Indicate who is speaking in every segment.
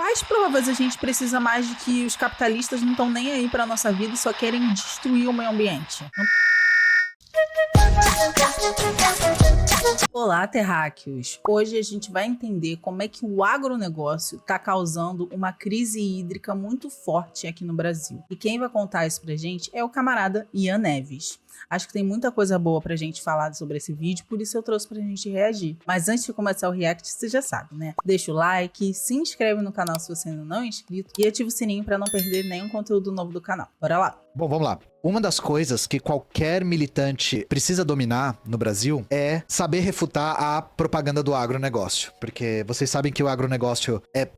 Speaker 1: Quais provas a gente precisa mais de que os capitalistas não estão nem aí para nossa vida e só querem destruir o meio ambiente? Olá, terráqueos! Hoje a gente vai entender como é que o agronegócio está causando uma crise hídrica muito forte aqui no Brasil. E quem vai contar isso pra gente é o camarada Ian Neves. Acho que tem muita coisa boa pra gente falar sobre esse vídeo, por isso eu trouxe pra gente reagir. Mas antes de começar o react, você já sabe, né? Deixa o like, se inscreve no canal se você ainda não é inscrito e ativa o sininho pra não perder nenhum conteúdo novo do canal. Bora lá!
Speaker 2: Bom, vamos lá. Uma das coisas que qualquer militante precisa dominar no Brasil é saber refutar a propaganda do agronegócio. Porque vocês sabem que o agronegócio é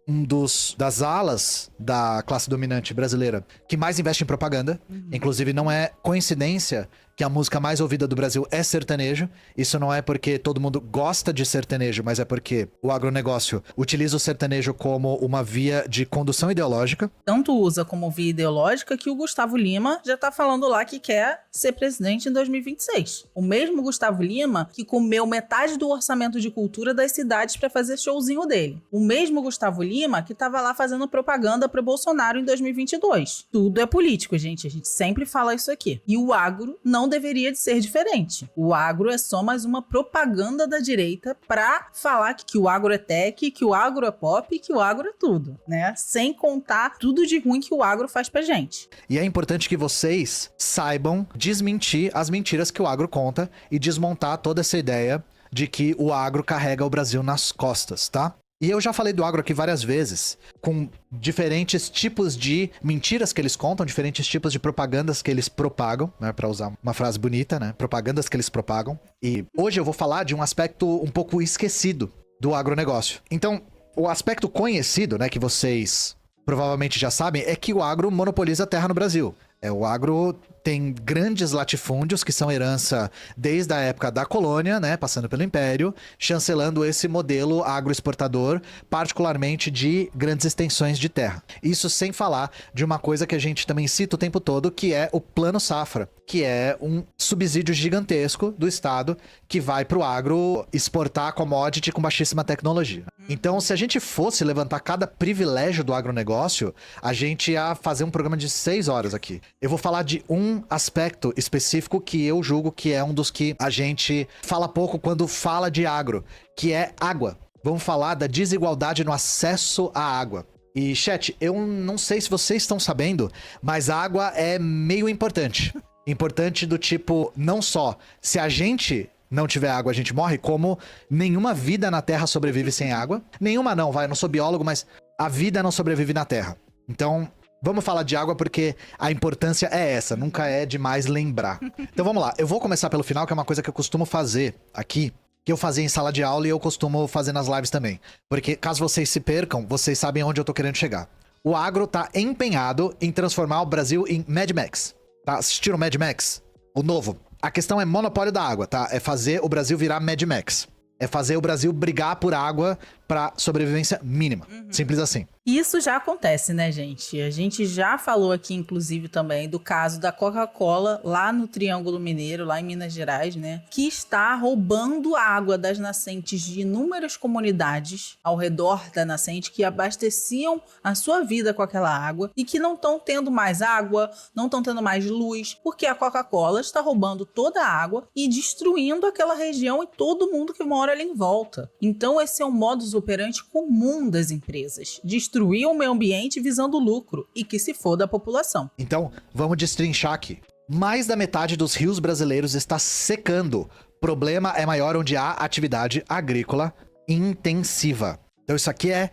Speaker 2: das alas da classe dominante brasileira que mais investe em propaganda. Inclusive, não é coincidência que a música mais ouvida do Brasil é sertanejo. Isso não é porque todo mundo gosta de sertanejo, mas é porque o agronegócio utiliza o sertanejo como uma via de condução ideológica.
Speaker 1: Tanto usa como via ideológica que o Gustavo Lima já tá falando lá que quer ser presidente em 2026. O mesmo Gustavo Lima que comeu metade do orçamento de cultura das cidades para fazer showzinho dele. O mesmo Gustavo Lima que tava lá fazendo propaganda pro Bolsonaro em 2022. Tudo é político, gente. A gente sempre fala isso aqui. E o agro não deveria de ser diferente. O agro é só mais uma propaganda da direita pra falar que o agro é tech, que o agro é pop, que o agro é tudo, né? Sem contar tudo de ruim que o agro faz pra gente.
Speaker 2: E é importante que vocês saibam desmentir as mentiras que o agro conta e desmontar toda essa ideia de que o agro carrega o Brasil nas costas, tá? E eu já falei do agro aqui várias vezes, com diferentes tipos de mentiras que eles contam, diferentes tipos de propagandas que eles propagam, né, pra usar uma frase bonita, né, propagandas que eles propagam. E hoje eu vou falar de um aspecto um pouco esquecido do agronegócio. Então, o aspecto conhecido, né, que vocês provavelmente já sabem, é que o agro monopoliza a terra no Brasil. O agro tem grandes latifúndios que são herança desde a época da colônia, né, passando pelo Império, chancelando esse modelo agroexportador, particularmente de grandes extensões de terra. Isso sem falar de uma coisa que a gente também cita o tempo todo, que é o Plano Safra, que é um subsídio gigantesco do Estado que vai para o agro exportar commodity com baixíssima tecnologia. Então, se a gente fosse levantar cada privilégio do agronegócio, a gente ia fazer um programa de 6 horas aqui. Eu vou falar de um aspecto específico que eu julgo que é um dos que a gente fala pouco quando fala de agro, que é água. Vamos falar da desigualdade no acesso à água. E, chat, eu não sei se vocês estão sabendo, mas a água é meio importante. Importante do tipo, não só se a gente não tiver água a gente morre, como nenhuma vida na Terra sobrevive sem água. Nenhuma não, eu não sou biólogo, mas a vida não sobrevive na Terra. Então, vamos falar de água porque a importância é essa, nunca é demais lembrar. Então vamos lá, eu vou começar pelo final, que é uma coisa que eu costumo fazer aqui, que eu fazia em sala de aula e eu costumo fazer nas lives também. Porque caso vocês se percam, vocês sabem onde eu tô querendo chegar. O agro tá empenhado em transformar o Brasil em Mad Max. Tá? Assistiram Mad Max? O novo. A questão é monopólio da água, tá? É fazer o Brasil virar Mad Max. É fazer o Brasil brigar por água pra sobrevivência mínima. Simples assim.
Speaker 1: Isso já acontece, né, gente? A gente já falou aqui, inclusive, também do caso da Coca-Cola lá no Triângulo Mineiro, lá em Minas Gerais, né? Que está roubando água das nascentes de inúmeras comunidades ao redor da nascente que abasteciam a sua vida com aquela água e que não estão tendo mais água, não estão tendo mais luz, porque a Coca-Cola está roubando toda a água e destruindo aquela região e todo mundo que mora ali em volta. Então, esse é um modus operandi comum das empresas. Destruir o meio ambiente visando lucro e que se foda a população.
Speaker 2: Então, vamos destrinchar aqui. Mais da metade dos rios brasileiros está secando. Problema é maior onde há atividade agrícola intensiva. Então isso aqui é...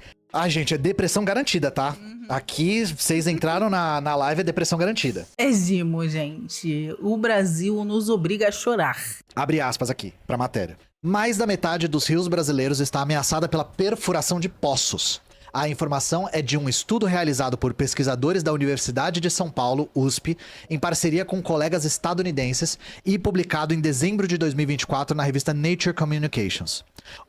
Speaker 2: gente, é depressão garantida, tá? Aqui, vocês entraram na live, é depressão garantida.
Speaker 1: Eximo, gente. O Brasil nos obriga a chorar.
Speaker 2: Abre aspas aqui, pra matéria. Mais da metade dos rios brasileiros está ameaçada pela perfuração de poços. A informação é de um estudo realizado por pesquisadores da Universidade de São Paulo, USP, em parceria com colegas estadunidenses e publicado em dezembro de 2024 na revista Nature Communications.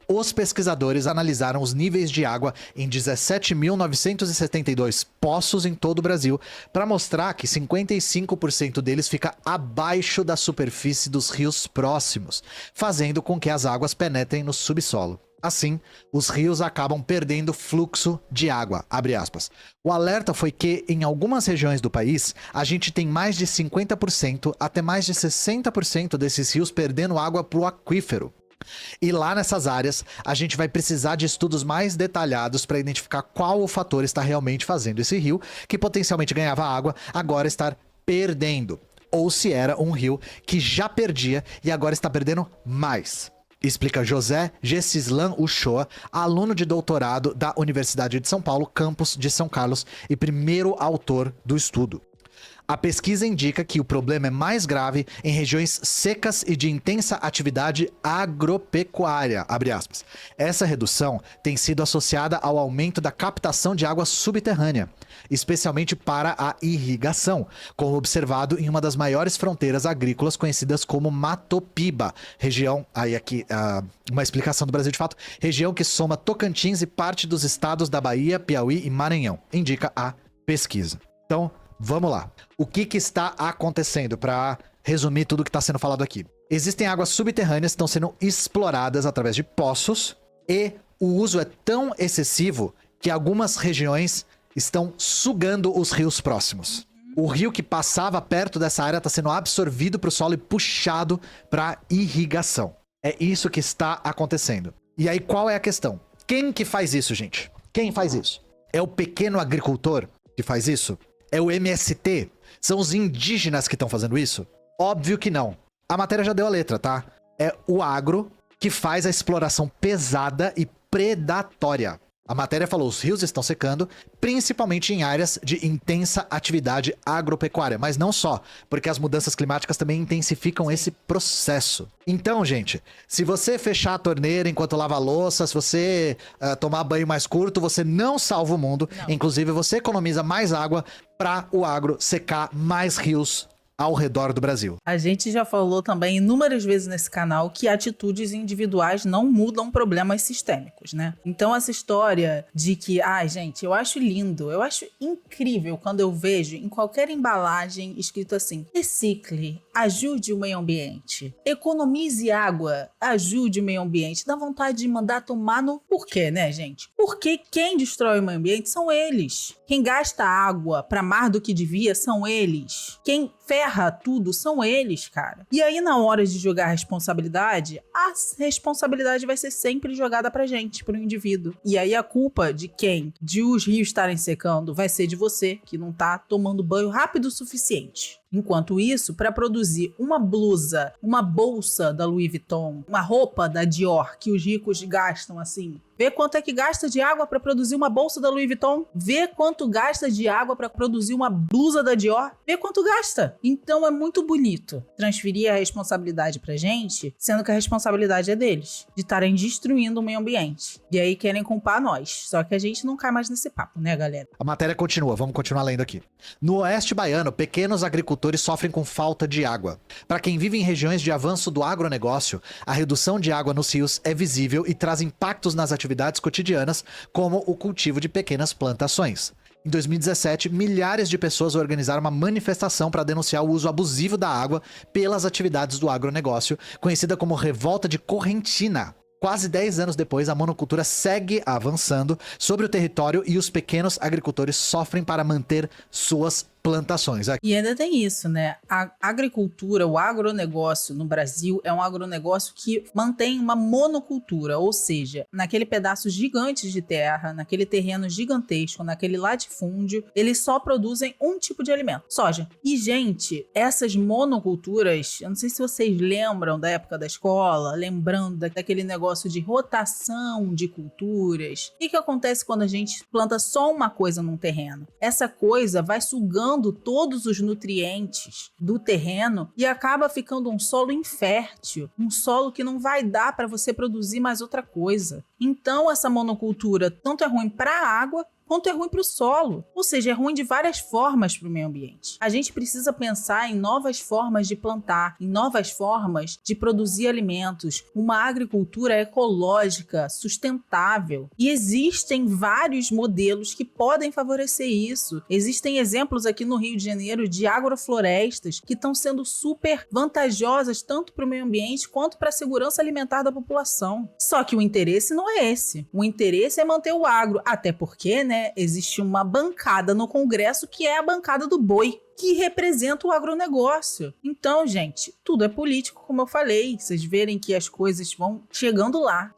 Speaker 2: Os pesquisadores analisaram os níveis de água em 17.972 poços em todo o Brasil para mostrar que 55% deles fica abaixo da superfície dos rios próximos, fazendo com que as águas penetrem no subsolo. Assim, os rios acabam perdendo fluxo de água, abre aspas. O alerta foi que, em algumas regiões do país, a gente tem mais de 50% até mais de 60% desses rios perdendo água para o aquífero. E lá nessas áreas, a gente vai precisar de estudos mais detalhados para identificar qual o fator está realmente fazendo esse rio, que potencialmente ganhava água, agora estar perdendo. Ou se era um rio que já perdia e agora está perdendo mais. Explica José Gessislan Uchoa, aluno de doutorado da Universidade de São Paulo, campus de São Carlos, e primeiro autor do estudo. A pesquisa indica que o problema é mais grave em regiões secas e de intensa atividade agropecuária, abre aspas. Essa redução tem sido associada ao aumento da captação de água subterrânea, especialmente para a irrigação, como observado em uma das maiores fronteiras agrícolas conhecidas como Mato Piba, região, aí aqui uma explicação do Brasil de fato, região que soma Tocantins e parte dos estados da Bahia, Piauí e Maranhão, indica a pesquisa. Então, vamos lá. O que está acontecendo para resumir tudo que está sendo falado aqui? Existem águas subterrâneas que estão sendo exploradas através de poços e o uso é tão excessivo que algumas regiões estão sugando os rios próximos. O rio que passava perto dessa área está sendo absorvido para o solo e puxado para irrigação. É isso que está acontecendo. E aí qual é a questão? Quem que faz isso, gente? Quem faz isso? É o pequeno agricultor que faz isso? É o MST? São os indígenas que estão fazendo isso? Óbvio que não. A matéria já deu a letra, tá? É o agro que faz a exploração pesada e predatória. A matéria falou, os rios estão secando, principalmente em áreas de intensa atividade agropecuária. Mas não só, porque as mudanças climáticas também intensificam esse processo. Então, gente, se você fechar a torneira enquanto lava a louça, se você tomar banho mais curto, você não salva o mundo. Não. Inclusive, você economiza mais água para o agro secar mais rios ao redor do Brasil.
Speaker 1: A gente já falou também inúmeras vezes nesse canal que atitudes individuais não mudam problemas sistêmicos, né? Então essa história de que, gente, eu acho lindo, eu acho incrível quando eu vejo em qualquer embalagem escrito assim, recicle, ajude o meio ambiente, economize água, ajude o meio ambiente. Dá vontade de mandar tomar no... Por quê, né, gente? Porque quem destrói o meio ambiente são eles. Quem gasta água para mais do que devia são eles. Quem ferra tudo são eles, cara. E aí, na hora de jogar a responsabilidade vai ser sempre jogada pra gente, pro indivíduo. E aí, a culpa de quem? De os rios estarem secando vai ser de você, que não tá tomando banho rápido o suficiente. Enquanto isso, para produzir uma blusa, uma bolsa da Louis Vuitton, uma roupa da Dior, que os ricos gastam assim, vê quanto é que gasta de água para produzir uma bolsa da Louis Vuitton, vê quanto gasta de água para produzir uma blusa da Dior, vê quanto gasta. Então é muito bonito transferir a responsabilidade pra gente, sendo que a responsabilidade é deles, de estarem destruindo o meio ambiente. E aí querem culpar nós. Só que a gente não cai mais nesse papo, né, galera?
Speaker 2: A matéria continua, vamos continuar lendo aqui. No oeste baiano, pequenos agricultores sofrem com falta de água. Para quem vive em regiões de avanço do agronegócio, a redução de água nos rios é visível e traz impactos nas atividades cotidianas, como o cultivo de pequenas plantações. Em 2017, milhares de pessoas organizaram uma manifestação para denunciar o uso abusivo da água pelas atividades do agronegócio, conhecida como Revolta de Correntina. Quase 10 anos depois, a monocultura segue avançando sobre o território e os pequenos agricultores sofrem para manter suas plantações.
Speaker 1: E ainda tem isso, né? A agricultura, o agronegócio no Brasil é um agronegócio que mantém uma monocultura, ou seja, naquele pedaço gigante de terra, naquele terreno gigantesco, naquele latifúndio, eles só produzem um tipo de alimento, soja. E, gente, essas monoculturas, eu não sei se vocês lembram da época da escola, lembrando daquele negócio de rotação de culturas. O que acontece quando a gente planta só uma coisa num terreno? Essa coisa vai sugando todos os nutrientes do terreno e acaba ficando um solo infértil, um solo que não vai dar para você produzir mais outra coisa. Então essa monocultura tanto é ruim para a água quanto é ruim para o solo. Ou seja, é ruim de várias formas para o meio ambiente. A gente precisa pensar em novas formas de plantar, em novas formas de produzir alimentos, uma agricultura ecológica, sustentável. E existem vários modelos que podem favorecer isso. Existem exemplos aqui no Rio de Janeiro de agroflorestas que estão sendo super vantajosas tanto para o meio ambiente quanto para a segurança alimentar da população. Só que o interesse não é esse. O interesse é manter o agro, até porque, né, existe uma bancada no Congresso que é a bancada do boi, que representa o agronegócio. Então, gente, tudo é político, como eu falei. Vocês verem que as coisas vão chegando lá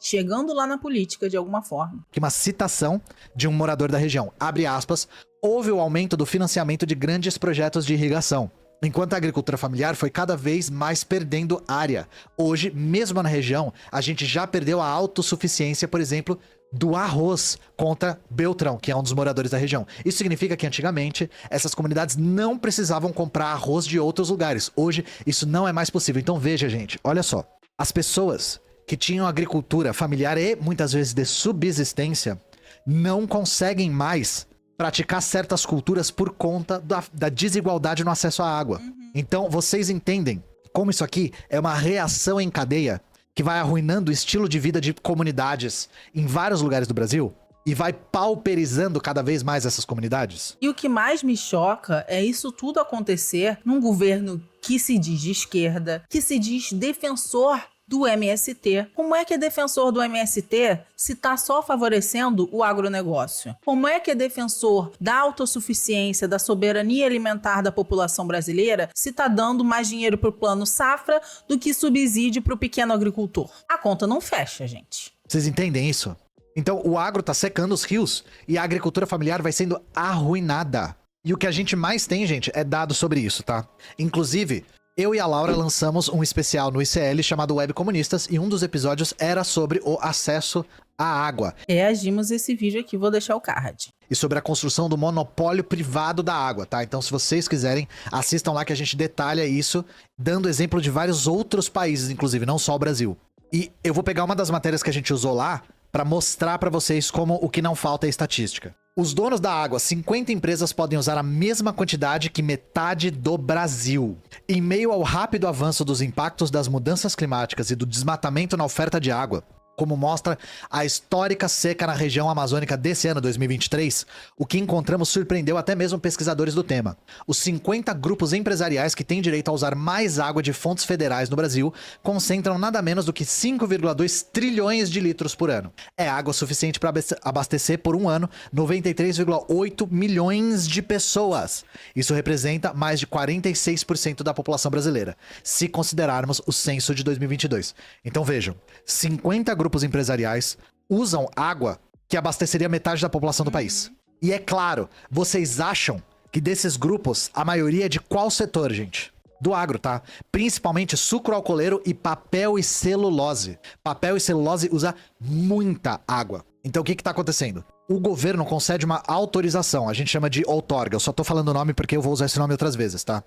Speaker 1: na política de alguma forma.
Speaker 2: Uma citação de um morador da região, abre aspas, houve o aumento do financiamento de grandes projetos de irrigação, enquanto a agricultura familiar foi cada vez mais perdendo área. Hoje, mesmo na região, a gente já perdeu a autossuficiência, por exemplo, do arroz, conta Beltrão, que é um dos moradores da região. Isso significa que antigamente essas comunidades não precisavam comprar arroz de outros lugares. Hoje isso não é mais possível. Então veja, gente, olha só. As pessoas que tinham agricultura familiar e muitas vezes de subsistência não conseguem mais praticar certas culturas por conta da desigualdade no acesso à água. Então vocês entendem como isso aqui é uma reação em cadeia que vai arruinando o estilo de vida de comunidades em vários lugares do Brasil e vai pauperizando cada vez mais essas comunidades?
Speaker 1: E o que mais me choca é isso tudo acontecer num governo que se diz de esquerda, que se diz defensor do MST. Como é que é defensor do MST se está só favorecendo o agronegócio? Como é que é defensor da autossuficiência, da soberania alimentar da população brasileira se está dando mais dinheiro para o plano safra do que subsídio para o pequeno agricultor? A conta não fecha, gente.
Speaker 2: Vocês entendem isso? Então o agro tá secando os rios e a agricultura familiar vai sendo arruinada. E o que a gente mais tem, gente, é dado sobre isso, tá? Inclusive, eu e a Laura lançamos um especial no ICL chamado Web Comunistas e um dos episódios era sobre o acesso à água.
Speaker 1: Reagimos esse vídeo aqui, vou deixar o card.
Speaker 2: E sobre a construção do monopólio privado da água, tá? Então se vocês quiserem, assistam lá que a gente detalha isso, dando exemplo de vários outros países, inclusive, não só o Brasil. E eu vou pegar uma das matérias que a gente usou lá para mostrar para vocês como o que não falta é estatística. Os donos da água, 50 empresas podem usar a mesma quantidade que metade do Brasil. Em meio ao rápido avanço dos impactos das mudanças climáticas e do desmatamento na oferta de água, como mostra a histórica seca na região amazônica desse ano, 2023, o que encontramos surpreendeu até mesmo pesquisadores do tema. Os 50 grupos empresariais que têm direito a usar mais água de fontes federais no Brasil concentram nada menos do que 5,2 trilhões de litros por ano. É água suficiente para abastecer por um ano 93,8 milhões de pessoas. Isso representa mais de 46% da população brasileira, se considerarmos o censo de 2022. Então vejam, 50 grupos empresariais usam água que abasteceria metade da população do país. E é claro, vocês acham que desses grupos, a maioria é de qual setor, gente? Do agro, tá? Principalmente sucro alcooleiro e papel e celulose. Papel e celulose usa muita água. Então o que tá acontecendo? O governo concede uma autorização, a gente chama de outorga. Eu só tô falando o nome porque eu vou usar esse nome outras vezes, tá?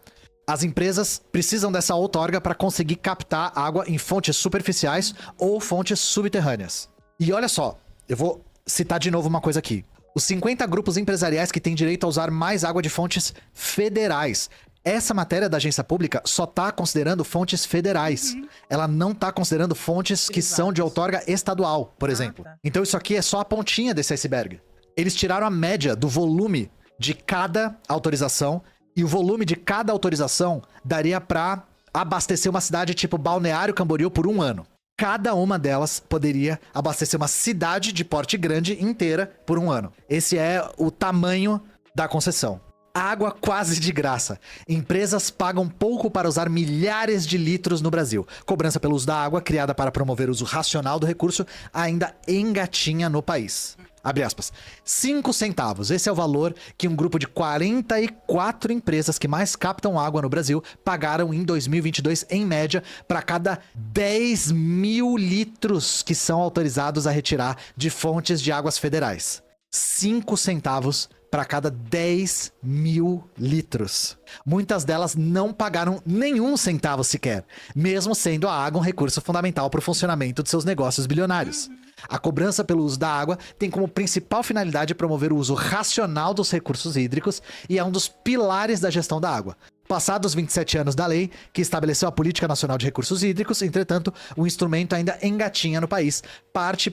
Speaker 2: As empresas precisam dessa outorga para conseguir captar água em fontes superficiais ou fontes subterrâneas. E olha só, eu vou citar de novo uma coisa aqui. Os 50 grupos empresariais que têm direito a usar mais água de fontes federais. Essa matéria da agência pública só tá considerando fontes federais. Ela não tá considerando fontes que são de outorga estadual, por exemplo.
Speaker 1: Tá.
Speaker 2: Então isso aqui é só a pontinha desse iceberg. Eles tiraram a média do volume de cada autorização. E o volume de cada autorização daria pra abastecer uma cidade tipo Balneário Camboriú por um ano. Cada uma delas poderia abastecer uma cidade de porte grande inteira por um ano. Esse é o tamanho da concessão. Água quase de graça. Empresas pagam pouco para usar milhares de litros no Brasil. Cobrança pelo uso da água, criada para promover o uso racional do recurso, ainda engatinha no país. Abre aspas. 5 centavos. Esse é o valor que um grupo de 44 empresas que mais captam água no Brasil pagaram em 2022, em média, para cada 10 mil litros que são autorizados a retirar de fontes de águas federais. 5 centavos para cada 10 mil litros. Muitas delas não pagaram nenhum centavo sequer, mesmo sendo a água um recurso fundamental para o funcionamento de seus negócios bilionários. A cobrança pelo uso da água tem como principal finalidade promover o uso racional dos recursos hídricos e é um dos pilares da gestão da água. Passados 27 anos da lei, que estabeleceu a Política Nacional de Recursos Hídricos, entretanto, o instrumento ainda engatinha no país, parte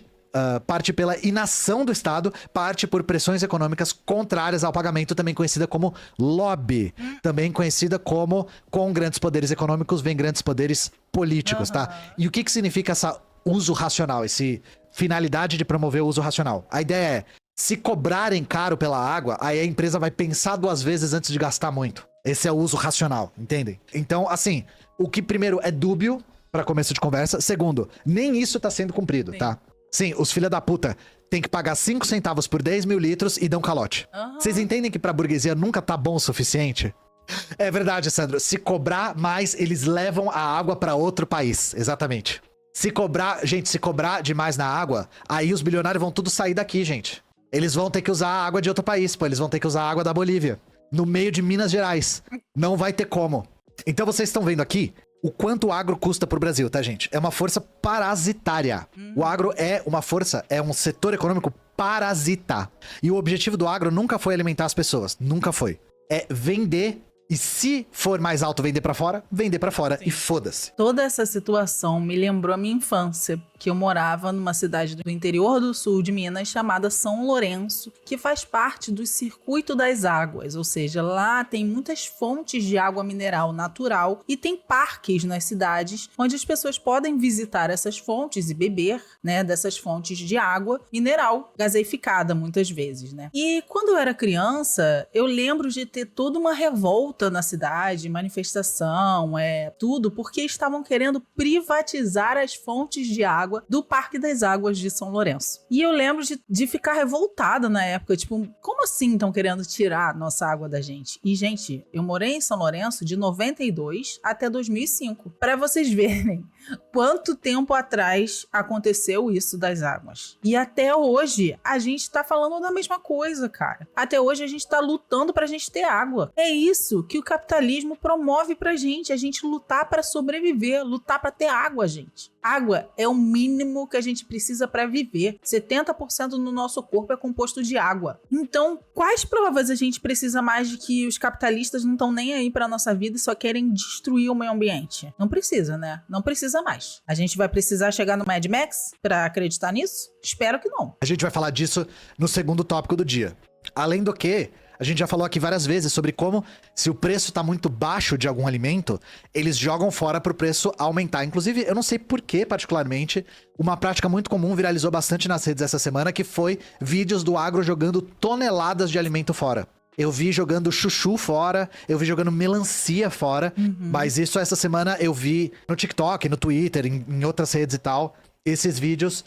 Speaker 2: pela inação do Estado, parte por pressões econômicas contrárias ao pagamento, também conhecida como lobby. Também conhecida como com grandes poderes econômicos vem grandes poderes políticos, tá? E o que significa esse uso racional, esse finalidade de promover o uso racional? A ideia é, se cobrarem caro pela água, aí a empresa vai pensar 2 vezes antes de gastar muito. Esse é o uso racional, entendem? Então, assim, o que primeiro é dúbio, pra começo de conversa. Segundo, nem isso tá sendo cumprido, tá? Sim, os filha da puta têm que pagar 5 centavos por 10 mil litros e dão calote. Vocês entendem que pra burguesia nunca tá bom o suficiente? É verdade, Sandro. Se cobrar mais, eles levam a água pra outro país. Exatamente. Se cobrar demais na água, aí os bilionários vão tudo sair daqui, gente. Eles vão ter que usar a água de outro país, pô. Eles vão ter que usar a água da Bolívia. No meio de Minas Gerais. Não vai ter como. Então vocês estão vendo aqui o quanto o agro custa pro Brasil, tá, gente? É uma força parasitária. O agro é uma força, é um setor econômico parasita. E o objetivo do agro nunca foi alimentar as pessoas. Nunca foi. É vender. E se for mais alto vender pra fora, vender pra fora. Sim. E foda-se.
Speaker 1: Toda essa situação me lembrou a minha infância, que eu morava numa cidade do interior do sul de Minas chamada São Lourenço, que faz parte do Circuito das Águas, ou seja, lá tem muitas fontes de água mineral natural e tem parques nas cidades onde as pessoas podem visitar essas fontes e beber, né, dessas fontes de água mineral, gaseificada muitas vezes, né? E quando eu era criança, eu lembro de ter toda uma revolta na cidade, manifestação, tudo, porque estavam querendo privatizar as fontes de água do Parque das Águas de São Lourenço. E eu lembro de ficar revoltada na época, tipo, como assim estão querendo tirar nossa água da gente? E, gente, eu morei em São Lourenço de 92 até 2005, para vocês verem quanto tempo atrás aconteceu isso das águas. E até hoje, a gente tá falando da mesma coisa, cara. Até hoje, a gente tá lutando pra gente ter água. É isso que o capitalismo promove pra gente, a gente lutar pra sobreviver, lutar pra ter água, gente. Água é o mínimo que a gente precisa para viver. 70% do nosso corpo é composto de água. Então, quais provas a gente precisa mais de que os capitalistas não estão nem aí para nossa vida e só querem destruir o meio ambiente? Não precisa, né? Não precisa mais. A gente vai precisar chegar no Mad Max para acreditar nisso? Espero que não.
Speaker 2: A gente vai falar disso no segundo tópico do dia. Além do que, a gente já falou aqui várias vezes sobre como, se o preço tá muito baixo de algum alimento, eles jogam fora pro preço aumentar. Inclusive, eu não sei por que, particularmente, uma prática muito comum viralizou bastante nas redes essa semana, que foi vídeos do agro jogando toneladas de alimento fora. Eu vi jogando chuchu fora, eu vi jogando melancia fora, mas isso essa semana eu vi no TikTok, no Twitter, em outras redes e tal, esses vídeos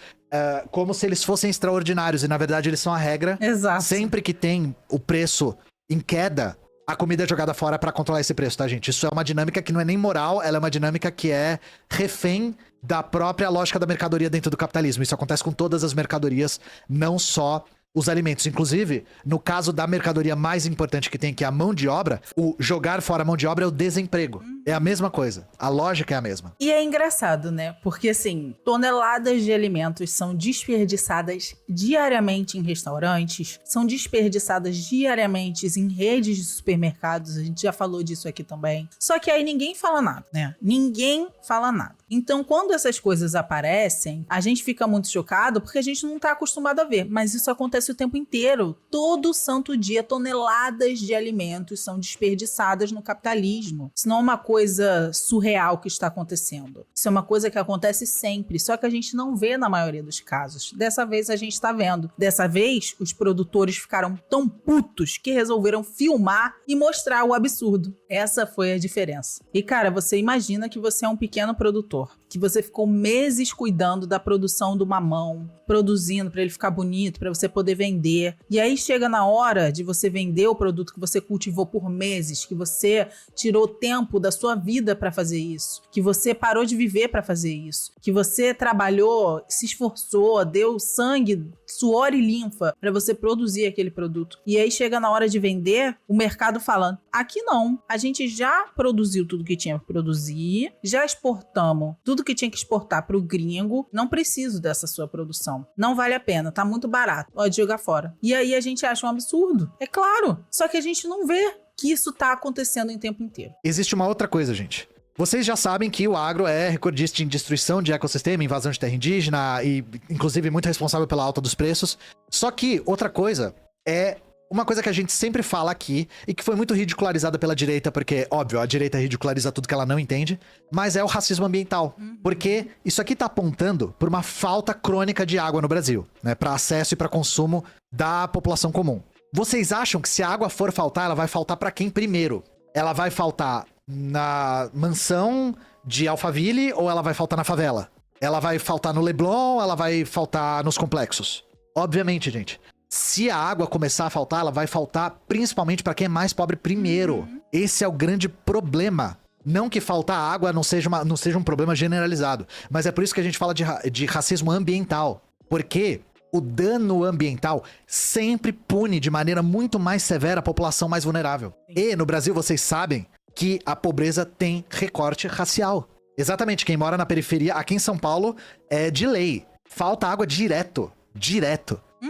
Speaker 2: como se eles fossem extraordinários, e na verdade eles são a regra.
Speaker 1: Exato.
Speaker 2: Sempre que tem o preço em queda, a comida é jogada fora pra controlar esse preço, tá, gente? Isso é uma dinâmica que não é nem moral, ela é uma dinâmica que é refém da própria lógica da mercadoria dentro do capitalismo. Isso acontece com todas as mercadorias, não só os alimentos. Inclusive, no caso da mercadoria mais importante que tem, que é a mão de obra, o jogar fora a mão de obra é o desemprego. É a mesma coisa. A lógica é a mesma.
Speaker 1: E é engraçado, né? Porque, assim, toneladas de alimentos são desperdiçadas diariamente em restaurantes, são desperdiçadas diariamente em redes de supermercados, a gente já falou disso aqui também. Só que aí ninguém fala nada, né? Ninguém fala nada. Então, quando essas coisas aparecem, a gente fica muito chocado porque a gente não tá acostumado a ver. Mas isso acontece o tempo inteiro. Todo santo dia, toneladas de alimentos são desperdiçadas no capitalismo. Isso não é uma coisa surreal que está acontecendo. Isso é uma coisa que acontece sempre, só que a gente não vê na maioria dos casos. Dessa vez a gente tá vendo. Dessa vez, os produtores ficaram tão putos que resolveram filmar e mostrar o absurdo. Essa foi a diferença. E, cara, você imagina que você é um pequeno produtor, que você ficou meses cuidando da produção do mamão, produzindo para ele ficar bonito, para você poder vender. E aí chega na hora de você vender o produto que você cultivou por meses, que você tirou tempo da sua sua vida para fazer isso, que você parou de viver para fazer isso, que você trabalhou, se esforçou, deu sangue, suor e linfa para você produzir aquele produto. E aí chega na hora de vender, o mercado falando: aqui não, a gente já produziu tudo que tinha que produzir, já exportamos tudo que tinha que exportar pro gringo, não preciso dessa sua produção. Não vale a pena, tá muito barato, pode jogar fora. E aí a gente acha um absurdo. É claro, só que a gente não vê que isso tá acontecendo em tempo inteiro.
Speaker 2: Existe uma outra coisa, gente. Vocês já sabem que o agro é recordista em destruição de ecossistema, invasão de terra indígena e, inclusive, muito responsável pela alta dos preços. Só que outra coisa é uma coisa que a gente sempre fala aqui e que foi muito ridicularizada pela direita, porque, óbvio, a direita ridiculariza tudo que ela não entende, mas é o racismo ambiental. Porque isso aqui tá apontando por uma falta crônica de água no Brasil, né, para acesso e para consumo da população comum. Vocês acham que se a água for faltar, ela vai faltar pra quem primeiro? Ela vai faltar na mansão de Alphaville ou ela vai faltar na favela? Ela vai faltar no Leblon ou ela vai faltar nos complexos? Obviamente, gente. Se a água começar a faltar, ela vai faltar principalmente pra quem é mais pobre primeiro. Esse é o grande problema. Não que faltar água não seja um problema generalizado, mas é por isso que a gente fala de racismo ambiental. Porque o dano ambiental sempre pune de maneira muito mais severa a população mais vulnerável. E no Brasil vocês sabem que a pobreza tem recorte racial. Exatamente, quem mora na periferia, aqui em São Paulo, é de lei. Falta água direto.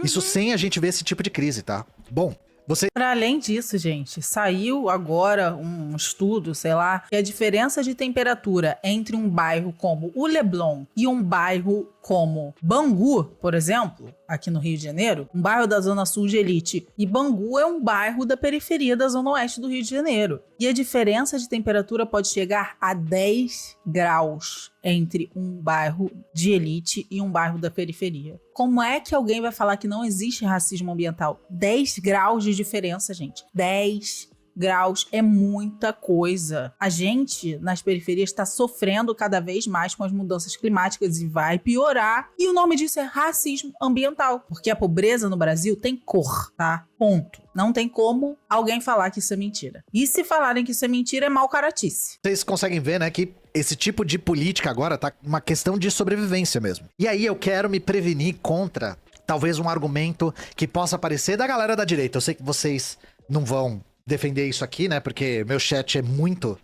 Speaker 2: Isso sem a gente ver esse tipo de crise, tá? Bom,
Speaker 1: Para além disso, gente, saiu agora um estudo, sei lá, que a diferença de temperatura entre um bairro como o Leblon e um bairro como Bangu, por exemplo, aqui no Rio de Janeiro, um bairro da Zona Sul de elite, e Bangu é um bairro da periferia da Zona Oeste do Rio de Janeiro. E a diferença de temperatura pode chegar a 10 graus entre um bairro de elite e um bairro da periferia. Como é que alguém vai falar que não existe racismo ambiental? 10 graus de diferença, gente. 10 graus é muita coisa. A gente, nas periferias, está sofrendo cada vez mais com as mudanças climáticas e vai piorar. E o nome disso é racismo ambiental. Porque a pobreza no Brasil tem cor, tá? Ponto. Não tem como alguém falar que isso é mentira. E se falarem que isso é mentira, é mau caratice.
Speaker 2: Vocês conseguem ver, né, que esse tipo de política agora tá uma questão de sobrevivência mesmo. E aí eu quero me prevenir contra talvez um argumento que possa aparecer da galera da direita. Eu sei que vocês não vão defender isso aqui, né, porque meu chat é muito,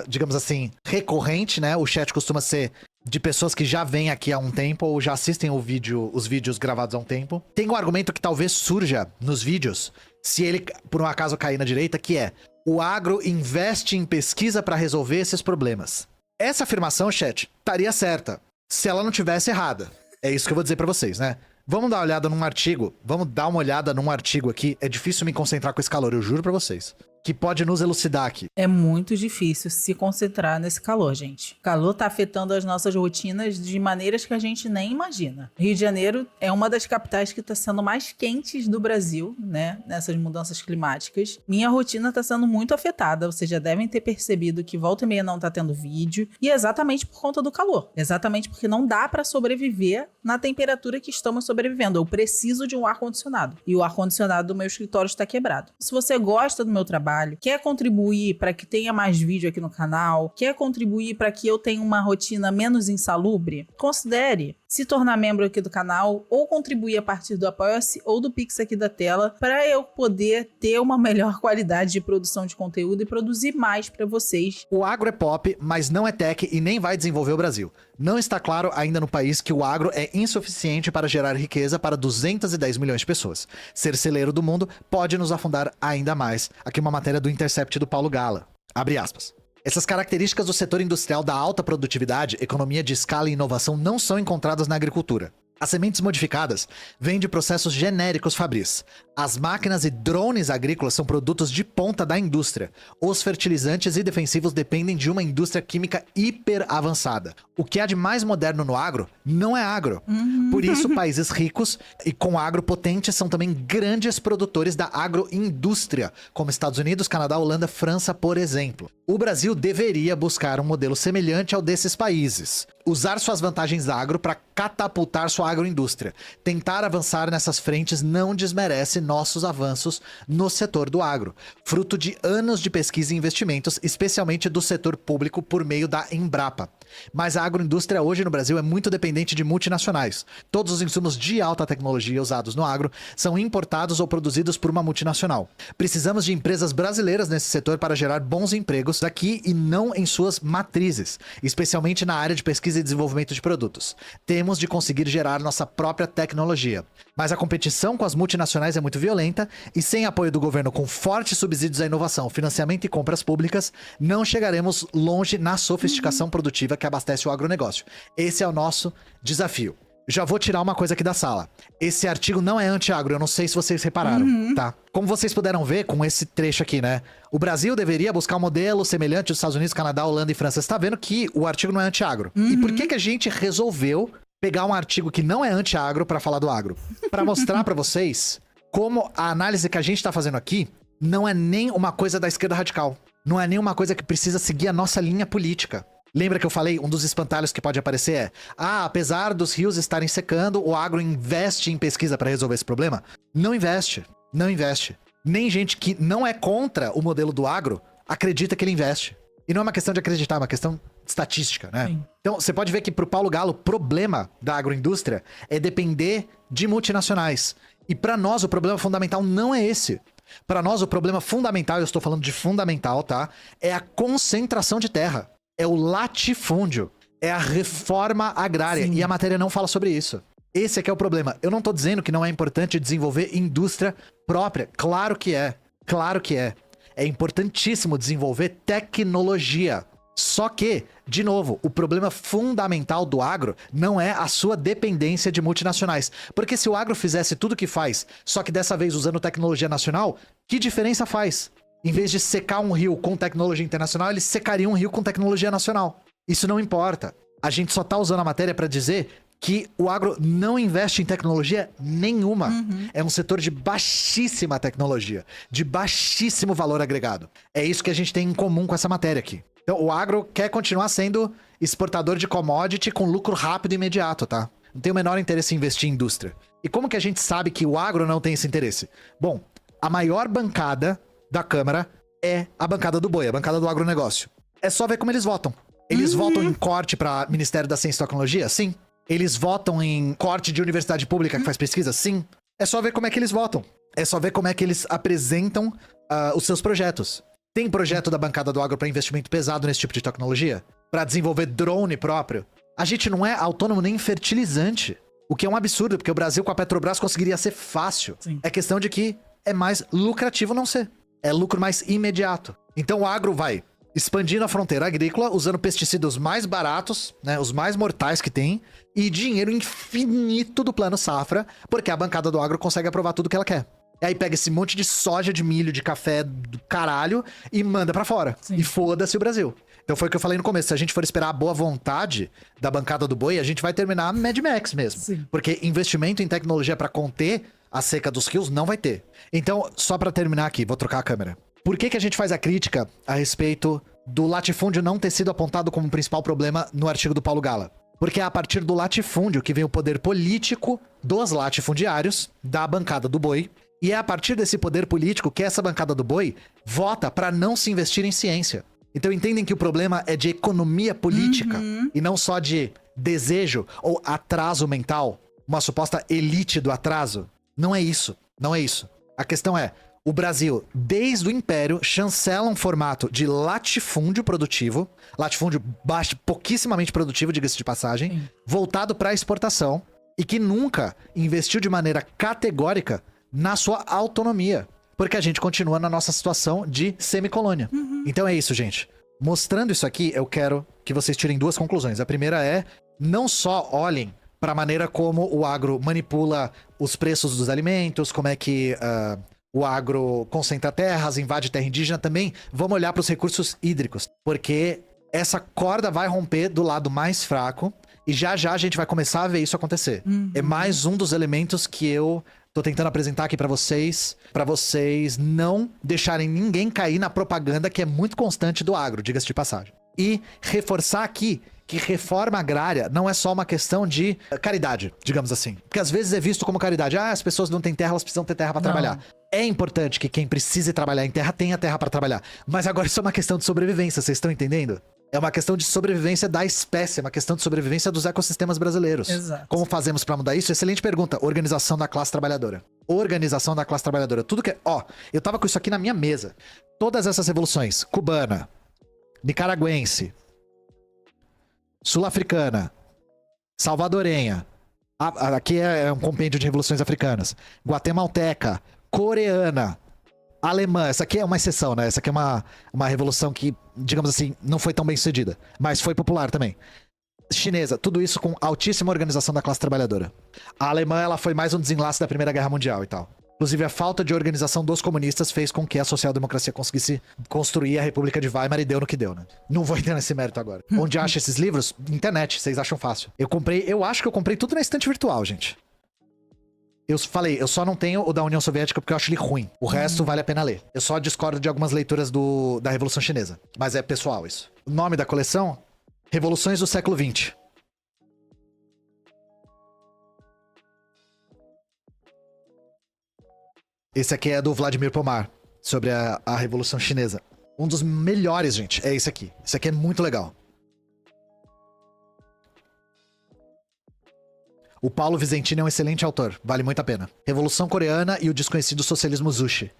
Speaker 2: digamos assim, recorrente, né, o chat costuma ser de pessoas que já vêm aqui há um tempo ou já assistem os vídeos gravados há um tempo. Tem um argumento que talvez surja nos vídeos, se ele por um acaso cair na direita, que é: o agro investe em pesquisa para resolver esses problemas. Essa afirmação, chat, estaria certa se ela não tivesse errada. É isso que eu vou dizer pra vocês, né? Vamos dar uma olhada num artigo aqui. É difícil me concentrar com esse calor, eu juro pra vocês. Que pode nos elucidar aqui.
Speaker 1: É muito difícil se concentrar nesse calor, gente. O calor tá afetando as nossas rotinas de maneiras que a gente nem imagina. Rio de Janeiro é uma das capitais que tá sendo mais quentes do Brasil, né? Nessas mudanças climáticas. Minha rotina tá sendo muito afetada. Vocês já devem ter percebido que volta e meia não tá tendo vídeo. E é exatamente por conta do calor. Exatamente porque não dá pra sobreviver na temperatura que estamos sobrevivendo. Eu preciso de um ar-condicionado. E o ar-condicionado do meu escritório está quebrado. Se você gosta do meu trabalho, quer contribuir para que tenha mais vídeo aqui no canal, quer contribuir para que eu tenha uma rotina menos insalubre, considere se tornar membro aqui do canal ou contribuir a partir do Apoia-se ou do Pix aqui da tela para eu poder ter uma melhor qualidade de produção de conteúdo e produzir mais para vocês.
Speaker 2: O agro é pop, mas não é tech e nem vai desenvolver o Brasil. Não está claro ainda no país que o agro é insuficiente para gerar riqueza para 210 milhões de pessoas. Ser celeiro do mundo pode nos afundar ainda mais. Aqui uma matéria do Intercept do Paulo Gala. Abre aspas. Essas características do setor industrial da alta produtividade, economia de escala e inovação não são encontradas na agricultura. As sementes modificadas vêm de processos genéricos fabris. As máquinas e drones agrícolas são produtos de ponta da indústria. Os fertilizantes e defensivos dependem de uma indústria química hiper avançada. O que há de mais moderno no agro não é agro. Por isso, países ricos e com agro potente são também grandes produtores da agroindústria, como Estados Unidos, Canadá, Holanda, França, por exemplo. O Brasil deveria buscar um modelo semelhante ao desses países. Usar suas vantagens agro para catapultar sua agroindústria. Tentar avançar nessas frentes não desmerece nossos avanços no setor do agro, fruto de anos de pesquisa e investimentos, especialmente do setor público por meio da Embrapa. Mas a agroindústria hoje no Brasil é muito dependente de multinacionais. Todos os insumos de alta tecnologia usados no agro são importados ou produzidos por uma multinacional. Precisamos de empresas brasileiras nesse setor para gerar bons empregos aqui e não em suas matrizes, especialmente na área de pesquisa e desenvolvimento de produtos. Temos de conseguir gerar nossa própria tecnologia. Mas a competição com as multinacionais é muito violenta e sem apoio do governo com fortes subsídios à inovação, financiamento e compras públicas, não chegaremos longe na sofisticação produtiva que abastece o agronegócio. Esse é o nosso desafio. Já vou tirar uma coisa aqui da sala. Esse artigo não é anti-agro, eu não sei se vocês repararam, tá? Como vocês puderam ver com esse trecho aqui, né? O Brasil deveria buscar um modelo semelhante dos Estados Unidos, Canadá, Holanda e França. Você tá vendo que o artigo não é anti-agro. E por que a gente resolveu pegar um artigo que não é anti-agro pra falar do agro? Pra mostrar pra vocês como a análise que a gente tá fazendo aqui não é nem uma coisa da esquerda radical. Não é nem uma coisa que precisa seguir a nossa linha política. Lembra que eu falei, um dos espantalhos que pode aparecer é: apesar dos rios estarem secando, o agro investe em pesquisa para resolver esse problema? Não investe, não investe. Nem gente que não é contra o modelo do agro acredita que ele investe. E não é uma questão de acreditar, é uma questão estatística, né? Sim. Então, você pode ver que pro Paulo Galo, o problema da agroindústria é depender de multinacionais. E para nós, o problema fundamental não é esse. Para nós, o problema fundamental, eu estou falando de fundamental, tá? É a concentração de terra. É o latifúndio. É a reforma agrária. Sim. E a matéria não fala sobre isso. Esse é que é o problema. Eu não tô dizendo que não é importante desenvolver indústria própria. Claro que é. Claro que é. É importantíssimo desenvolver tecnologia. Só que, de novo, o problema fundamental do agro não é a sua dependência de multinacionais. Porque se o agro fizesse tudo o que faz, só que dessa vez usando tecnologia nacional, que diferença faz? Em vez de secar um rio com tecnologia internacional, eles secariam um rio com tecnologia nacional. Isso não importa. A gente só tá usando a matéria para dizer que o agro não investe em tecnologia nenhuma. É um setor de baixíssima tecnologia, de baixíssimo valor agregado. É isso que a gente tem em comum com essa matéria aqui. Então, o agro quer continuar sendo exportador de commodity com lucro rápido e imediato, tá? Não tem o menor interesse em investir em indústria. E como que a gente sabe que o agro não tem esse interesse? Bom, a maior bancada da Câmara é a bancada do boi, a bancada do agronegócio. É só ver como eles votam. Eles votam em corte para Ministério da Ciência e Tecnologia? Sim. Eles votam em corte de universidade pública que faz pesquisa? Sim. É só ver como é que eles votam. É só ver como é que eles apresentam os seus projetos. Tem projeto da bancada do agro para investimento pesado nesse tipo de tecnologia? Para desenvolver drone próprio? A gente não é autônomo nem em fertilizante. O que é um absurdo, porque o Brasil com a Petrobras conseguiria ser fácil. Sim. É questão de que é mais lucrativo não ser. É lucro mais imediato. Então o agro vai expandindo a fronteira agrícola, usando pesticidas mais baratos, né, os mais mortais que tem, e dinheiro infinito do plano safra, porque a bancada do agro consegue aprovar tudo que ela quer. E aí pega esse monte de soja, de milho, de café do caralho e manda pra fora. Sim. E foda-se o Brasil. Então foi o que eu falei no começo, se a gente for esperar a boa vontade da bancada do boi, a gente vai terminar Mad Max mesmo. Sim. Porque investimento em tecnologia pra conter a seca dos rios não vai ter. Então, só pra terminar aqui, vou trocar a câmera. Por que a gente faz a crítica a respeito do latifúndio não ter sido apontado como principal problema no artigo do Paulo Gala? Porque é a partir do latifúndio que vem o poder político dos latifundiários, da bancada do boi, e é a partir desse poder político que essa bancada do boi vota pra não se investir em ciência. Então entendem que o problema é de economia política e não só de desejo ou atraso mental, uma suposta elite do atraso. Não é isso, não é isso. A questão é, o Brasil, desde o Império, chancela um formato de latifúndio produtivo, latifúndio baixo, pouquíssimamente produtivo, diga-se de passagem, voltado para exportação, e que nunca investiu de maneira categórica na sua autonomia, porque a gente continua na nossa situação de semicolônia. Então é isso, gente. Mostrando isso aqui, eu quero que vocês tirem duas conclusões. A primeira é, não só olhem para a maneira como o agro manipula os preços dos alimentos, como é que o agro concentra terras, invade terra indígena, também vamos olhar para os recursos hídricos, porque essa corda vai romper do lado mais fraco e já a gente vai começar a ver isso acontecer. É mais um dos elementos que eu tô tentando apresentar aqui para vocês não deixarem ninguém cair na propaganda que é muito constante do agro, diga-se de passagem. E reforçar aqui que reforma agrária não é só uma questão de caridade, digamos assim. Porque às vezes é visto como caridade. Ah, as pessoas não têm terra, elas precisam ter terra pra trabalhar. É importante que quem precise trabalhar em terra tenha terra pra trabalhar. Mas agora isso é uma questão de sobrevivência, vocês estão entendendo? É uma questão de sobrevivência da espécie, é uma questão de sobrevivência dos ecossistemas brasileiros.
Speaker 1: Exato.
Speaker 2: Como fazemos pra mudar isso? Excelente pergunta. Organização da classe trabalhadora. Organização da classe trabalhadora. Tudo que é... Ó, eu tava com isso aqui na minha mesa. Todas essas revoluções, cubana, nicaragüense, sul-africana, salvadorenha, aqui é um compêndio de revoluções africanas, guatemalteca, coreana, alemã, essa aqui é uma exceção, né? Essa aqui é uma revolução que, digamos assim, não foi tão bem sucedida, mas foi popular também. Chinesa, tudo isso com altíssima organização da classe trabalhadora. A alemã, ela foi mais um desenlace da Primeira Guerra Mundial e tal. Inclusive, a falta de organização dos comunistas fez com que a social-democracia conseguisse construir a República de Weimar e deu no que deu, né? Não vou entrar nesse mérito agora. Onde acha esses livros? Internet, vocês acham fácil. Eu acho que eu comprei tudo na estante virtual, gente. Eu falei, eu só não tenho o da União Soviética porque eu acho ele ruim. O resto vale a pena ler. Eu só discordo de algumas leituras da Revolução Chinesa. Mas é pessoal isso. O nome da coleção? Revoluções do século XX. Esse aqui é do Vladimir Pomar, sobre a Revolução Chinesa. Um dos melhores, gente, é esse aqui. Esse aqui é muito legal. O Paulo Vizentino é um excelente autor, vale muito a pena. Revolução Coreana e o Desconhecido Socialismo Zushi.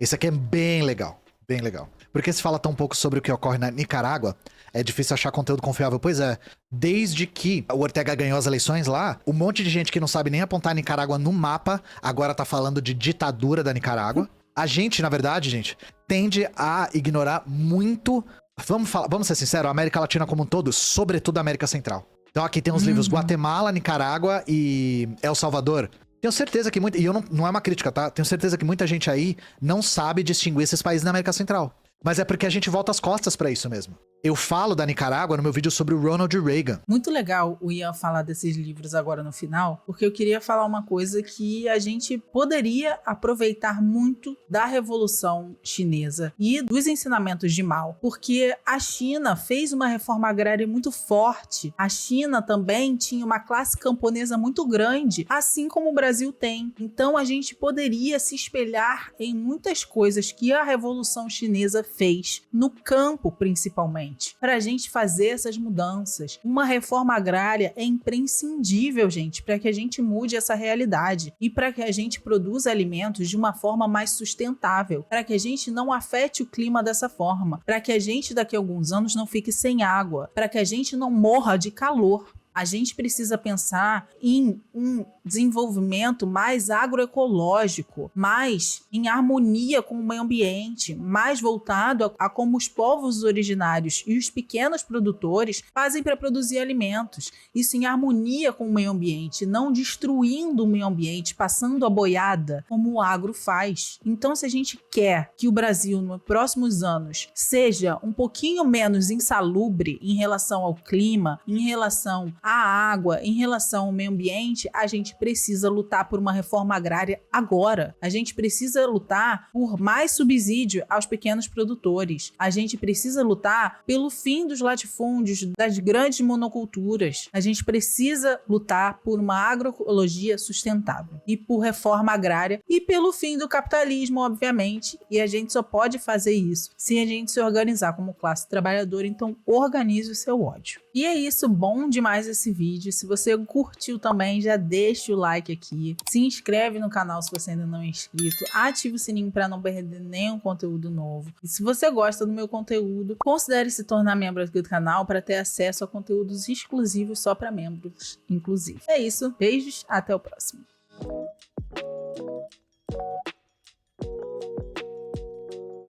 Speaker 2: Esse aqui é bem legal, bem legal. Por que se fala tão pouco sobre o que ocorre na Nicarágua? É difícil achar conteúdo confiável. Pois é, desde que o Ortega ganhou as eleições lá, um monte de gente que não sabe nem apontar a Nicarágua no mapa, agora tá falando de ditadura da Nicarágua. A gente, na verdade, gente, tende a ignorar muito... Vamos ser sinceros, a América Latina como um todo, sobretudo a América Central. Então aqui tem os livros Guatemala, Nicarágua e El Salvador. Tenho certeza que muita... E não é uma crítica, tá? Tenho certeza que muita gente aí não sabe distinguir esses países na América Central. Mas é porque a gente volta as costas pra isso mesmo. Eu falo da Nicarágua no meu vídeo sobre o Ronald Reagan.
Speaker 1: Muito legal o Ian falar desses livros agora no final, porque eu queria falar uma coisa que a gente poderia aproveitar muito da Revolução Chinesa e dos ensinamentos de Mao, porque a China fez uma reforma agrária muito forte. A China também tinha uma classe camponesa muito grande, assim como o Brasil tem. Então a gente poderia se espelhar em muitas coisas que a Revolução Chinesa fez, no campo principalmente, para a gente fazer essas mudanças. Uma reforma agrária é imprescindível, gente, para que a gente mude essa realidade e para que a gente produza alimentos de uma forma mais sustentável, para que a gente não afete o clima dessa forma, para que a gente daqui a alguns anos não fique sem água, para que a gente não morra de calor. A gente precisa pensar em um desenvolvimento mais agroecológico, mais em harmonia com o meio ambiente, mais voltado a como os povos originários e os pequenos produtores fazem para produzir alimentos. Isso em harmonia com o meio ambiente, não destruindo o meio ambiente, passando a boiada, como o agro faz. Então, se a gente quer que o Brasil, nos próximos anos, seja um pouquinho menos insalubre em relação ao clima, em relação à água, em relação ao meio ambiente, a gente precisa lutar por uma reforma agrária agora. A gente precisa lutar por mais subsídio aos pequenos produtores. A gente precisa lutar pelo fim dos latifúndios, das grandes monoculturas. A gente precisa lutar por uma agroecologia sustentável e por reforma agrária e pelo fim do capitalismo, obviamente. E a gente só pode fazer isso se a gente se organizar como classe trabalhadora. Então, organize o seu ódio. E é isso, bom demais esse vídeo. Se você curtiu também, já deixa o like aqui. Se inscreve no canal se você ainda não é inscrito. Ative o sininho para não perder nenhum conteúdo novo. E se você gosta do meu conteúdo, considere se tornar membro aqui do canal para ter acesso a conteúdos exclusivos só para membros, inclusive. É isso, beijos, até o próximo.